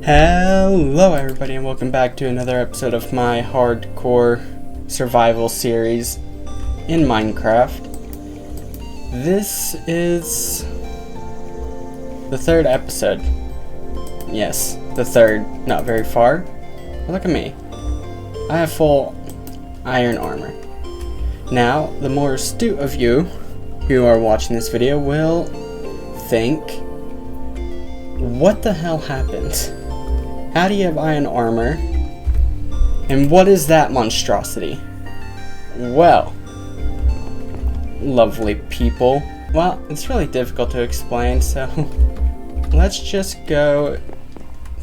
Hello everybody and welcome back to another episode of my hardcore survival series in Minecraft. This is the third episode. Yes, the third, not very far. Look at me. I have full iron armor. Now, the more astute of you who are watching this video will think, what the hell happened? How do you have iron armor? And what is that monstrosity? Well, lovely people. Well, it's really difficult to explain, so let's just go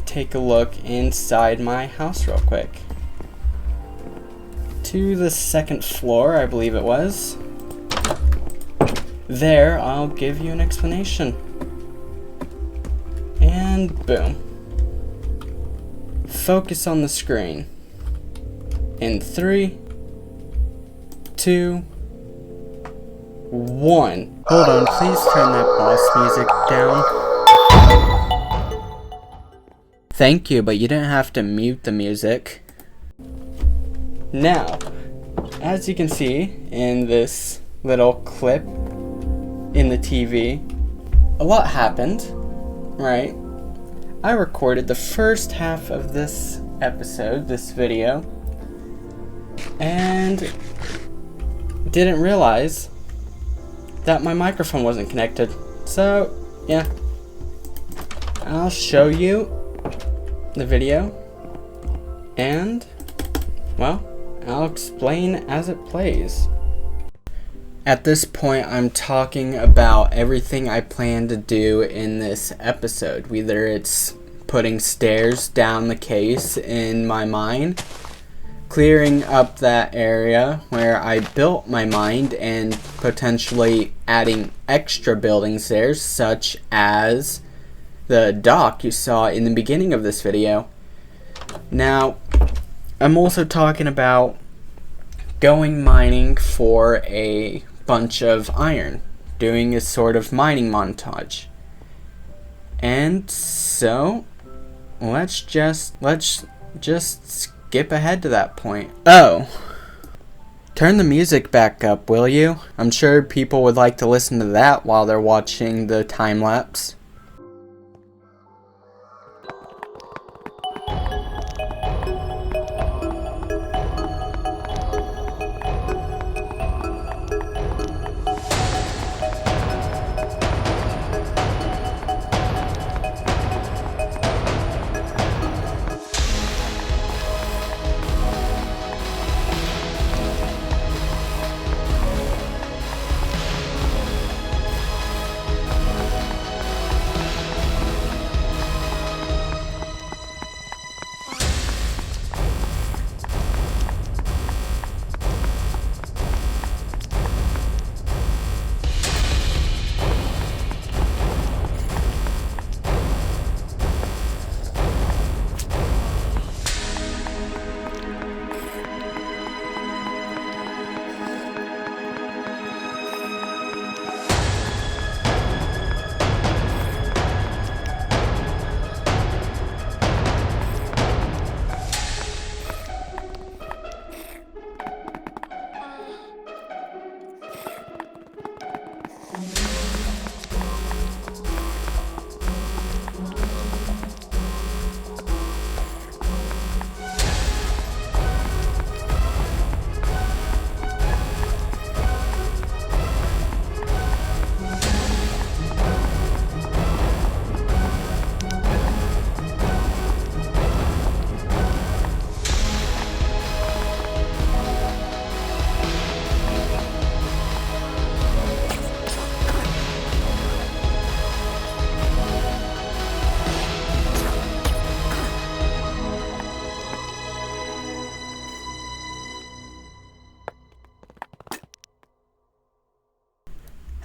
take a look inside my house real quick. To the second floor, I believe it was. There, I'll give you an explanation. And boom. Focus on the screen. In 3, 2, 1. Hold on, please turn that boss music down. Thank you, but you didn't have to mute the music. Now, as you can see in this little clip in the TV, a lot happened, right? I recorded the first half of this episode, this video, and didn't realize that my microphone wasn't connected. So, yeah, I'll show you the video, and, well, I'll explain as it plays. At this point, I'm talking about everything I plan to do in this episode. Whether it's putting stairs down the case in my mine, clearing up that area where I built my mine, and potentially adding extra buildings there, such as the dock you saw in the beginning of this video. Now, I'm also talking about going mining for a bunch of iron, doing a sort of mining montage. And so let's just skip ahead to that point. Oh, turn the music back up, will you? I'm sure people would like to listen to that while they're watching the time lapse.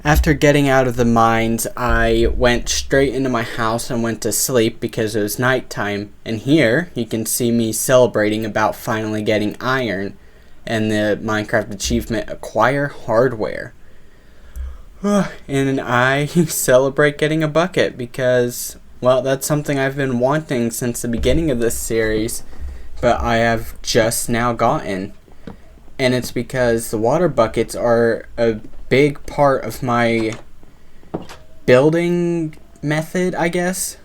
After getting out of the mines, I went straight into my house and went to sleep because it was nighttime. And here, you can see me celebrating about finally getting iron and the Minecraft achievement, Acquire Hardware. And I celebrate getting a bucket because Well, that's something I've been wanting since the beginning of this series, but I have just now gotten. And it's because the water buckets are a big part of my building method, I guess,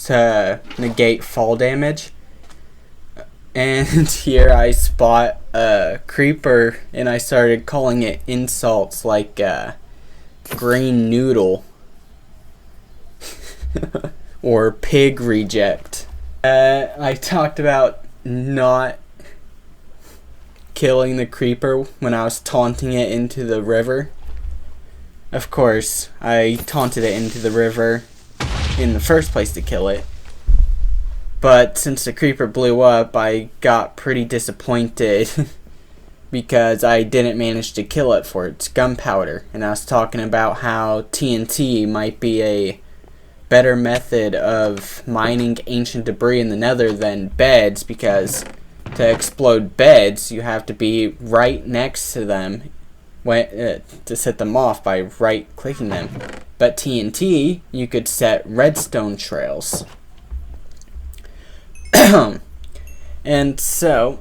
to negate fall damage. And here I spot a creeper and I started calling it insults like green noodle or pig reject. I talked about not killing the creeper when I was taunting it into the river. Of course, I taunted it into the river in the first place to kill it. But since the creeper blew up, I got pretty disappointed because I didn't manage to kill it for its gunpowder. And I was talking about how TNT might be a better method of mining ancient debris in the nether than beds, because to explode beds, you have to be right next to them to set them off by right-clicking them. But TNT, you could set redstone trails. And so,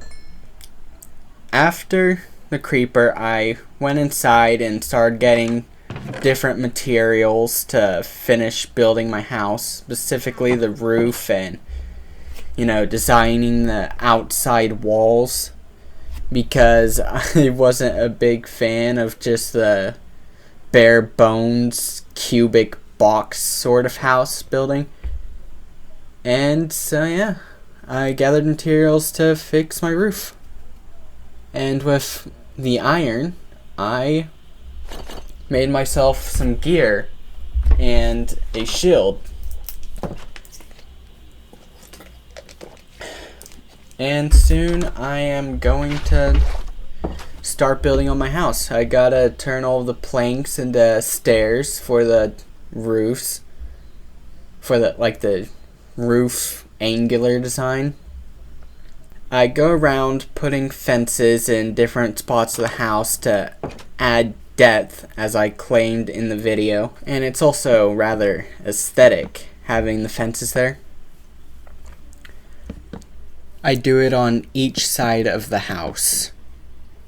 after the creeper, I went inside and started getting different materials to finish building my house, specifically the roof and, designing the outside walls, because I wasn't a big fan of just the bare bones cubic box sort of house building. And so yeah, I gathered materials to fix my roof. And with the iron, I made myself some gear and a shield. And soon I am going to start building on my house. I gotta turn all the planks into stairs for the roofs, for the roof angular design. I go around putting fences in different spots of the house to add depth, as I claimed in the video, and it's also rather aesthetic having the fences there. I do it on each side of the house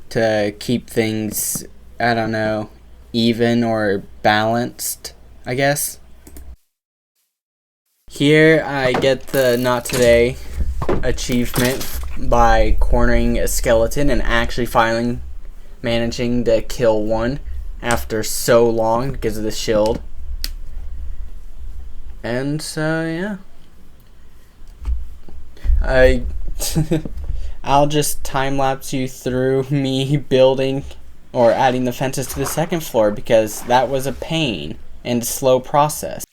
to keep things, even or balanced, I guess. Here I get the Not Today achievement by cornering a skeleton and actually finally managing to kill one after so long because of the shield. And so yeah, I'll just time-lapse you through me building or adding the fences to the second floor, because that was a pain and a slow process.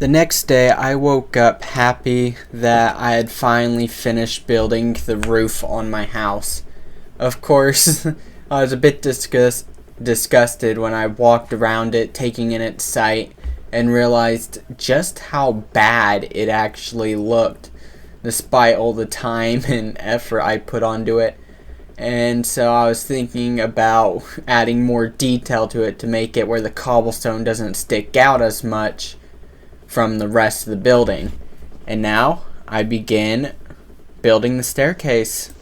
The next day, I woke up happy that I had finally finished building the roof on my house. Of course, I was a bit disgusted when I walked around it, taking in its sight, and realized just how bad it actually looked, despite all the time and effort I put onto it. And so I was thinking about adding more detail to it to make it where the cobblestone doesn't stick out as much from the rest of the building. And now I begin building the staircase.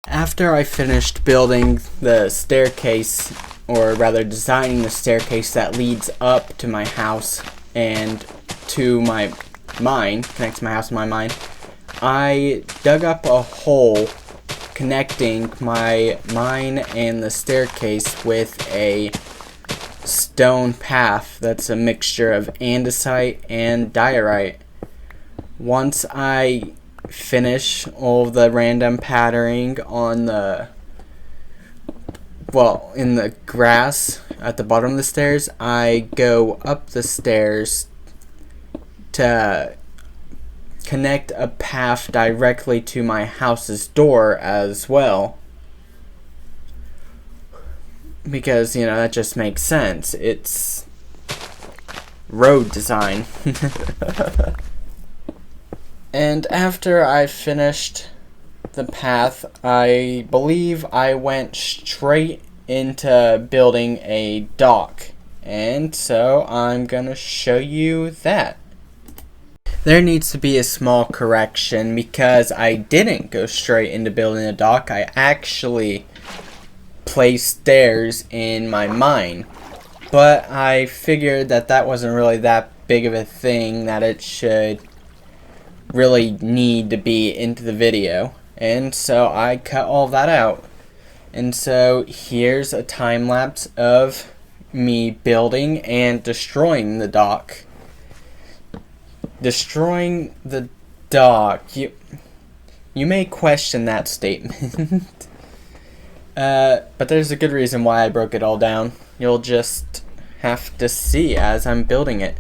After I finished building the staircase, or rather designing the staircase that leads up to my house and to my mine, connects my house to my mine, I dug up a hole connecting my mine and the staircase with a stone path that's a mixture of andesite and diorite. Once I finish all of the random patterning on in the grass at the bottom of the stairs, I go up the stairs to connect a path directly to my house's door as well, because that just makes sense. It's road design. And after I finished the path, I believe I went straight into building a dock. And so I'm gonna show you that. There needs to be a small correction because I didn't go straight into building a dock. I actually placed stairs in my mine. But I figured that wasn't really that big of a thing that it should really need to be into the video, and so I cut all that out. And so here's a time lapse of me building and destroying the dock. Destroying the dock. You may question that statement. But there's a good reason why I broke it all down. You'll just have to see as I'm building it.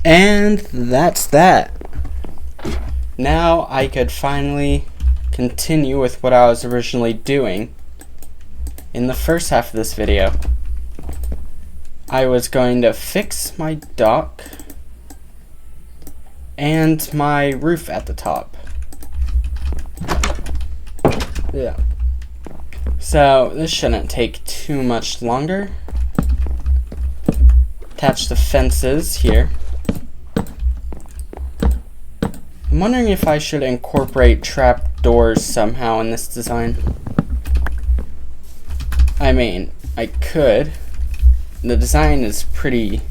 And that's that. Now I could finally continue with what I was originally doing. in the first half of this video, I was going to fix my dock and my roof at the top. Yeah. So this shouldn't take too much longer. Attach the fences here. I'm wondering if I should incorporate trap doors somehow in this design. I mean, I could. The design is pretty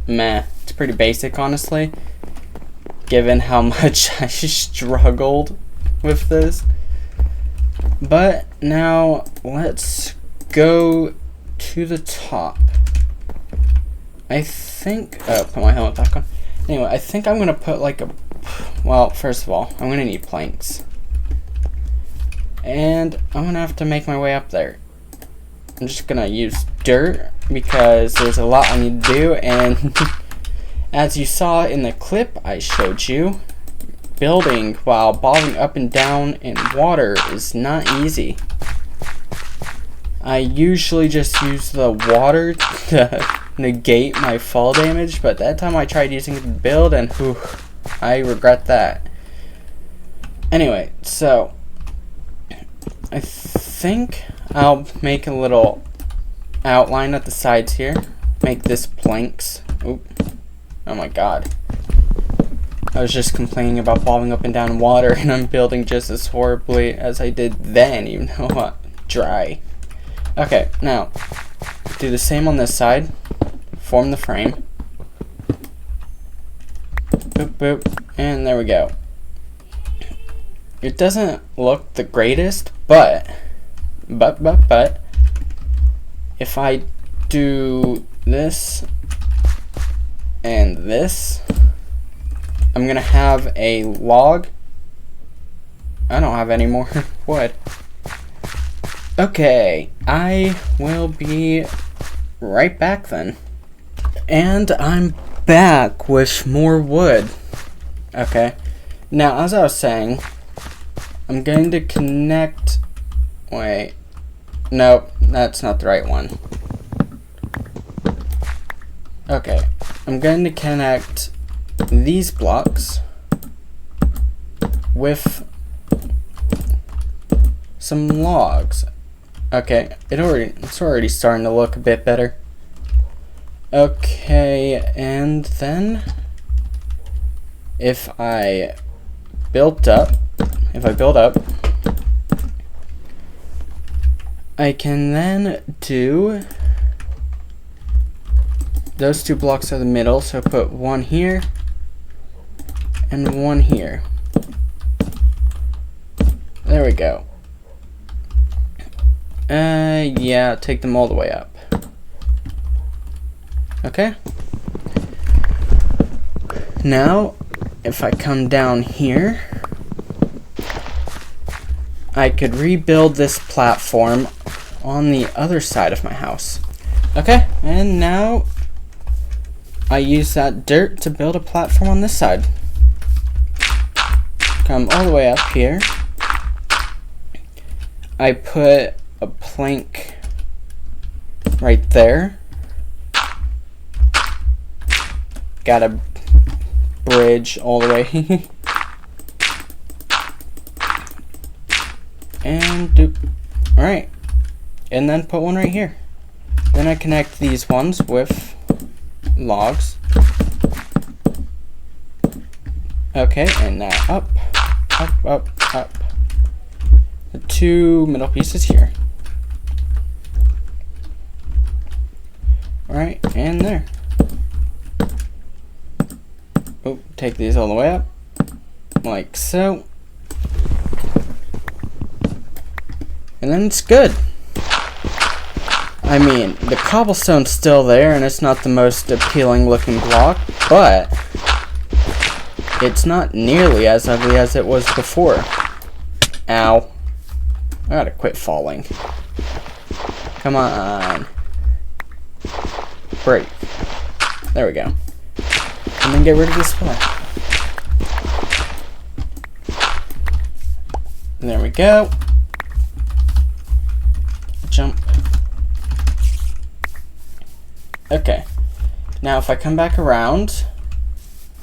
meh. It's pretty basic, honestly, given how much I struggled with this. But now let's go to the top. I think, put my helmet back on. Anyway, I think I'm gonna put like a, well, first of all, I'm gonna need planks. And I'm gonna have to make my way up there. I'm just gonna use dirt because there's a lot I need to do, and as you saw in the clip I showed you, building while bobbing up and down in water is not easy. I usually just use the water to negate my fall damage, but that time I tried using it to build, and whew, I regret that. Anyway, so I think I'll make a little outline at the sides here. Make this planks. Oop. Oh my god. I was just complaining about bobbing up and down in water, and I'm building just as horribly as I did then, even though I'm dry. Okay, now do the same on this side. Form the frame. Boop, boop, and there we go. It doesn't look the greatest, but if I do this and this, I'm gonna have a log. I don't have any more wood. Okay, I will be right back then. And I'm back with more wood. Okay, now as I was saying, I'm going to connect, wait, nope, that's not the right one. Okay, I'm going to connect these blocks with some logs. Okay, it's already starting to look a bit better. Okay, and then if I build up, I can then do those two blocks in the middle, so put one here and one here. There we go. Yeah, take them all the way up. Okay. Now, if I come down here, I could rebuild this platform on the other side of my house. Okay, and now I use that dirt to build a platform on this side. Come all the way up here. I put a plank right there. Got a bridge all the way. And doop. Alright. And then put one right here. Then I connect these ones with logs. Okay, and now up, up, up, up. The two middle pieces here. Alright, and there. Oh, take these all the way up, like so. And then it's good. I mean, the cobblestone's still there, and it's not the most appealing looking block, but it's not nearly as ugly as it was before. Ow. I gotta quit falling. Come on. Break. There we go. And then get rid of this one. There we go. Jump. Okay. Now if I come back around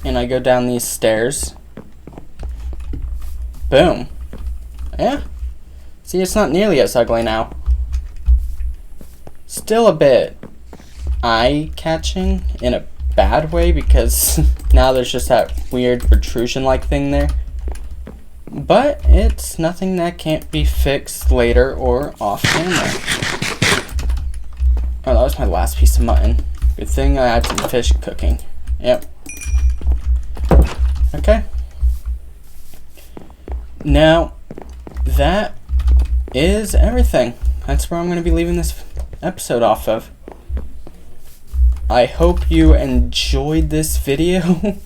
and I go down these stairs, boom. Yeah. See, it's not nearly as ugly now. Still a bit eye-catching in a bad way because now there's just that weird protrusion-like thing there. But it's nothing that can't be fixed later or off camera. Oh, that was my last piece of mutton. Good thing I had some fish cooking. Yep. Okay. Now, that is everything. That's where I'm going to be leaving this episode off of. I hope you enjoyed this video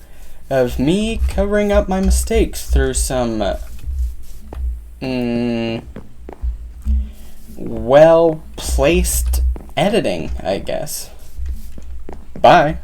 of me covering up my mistakes through some well-placed editing, I guess. Bye.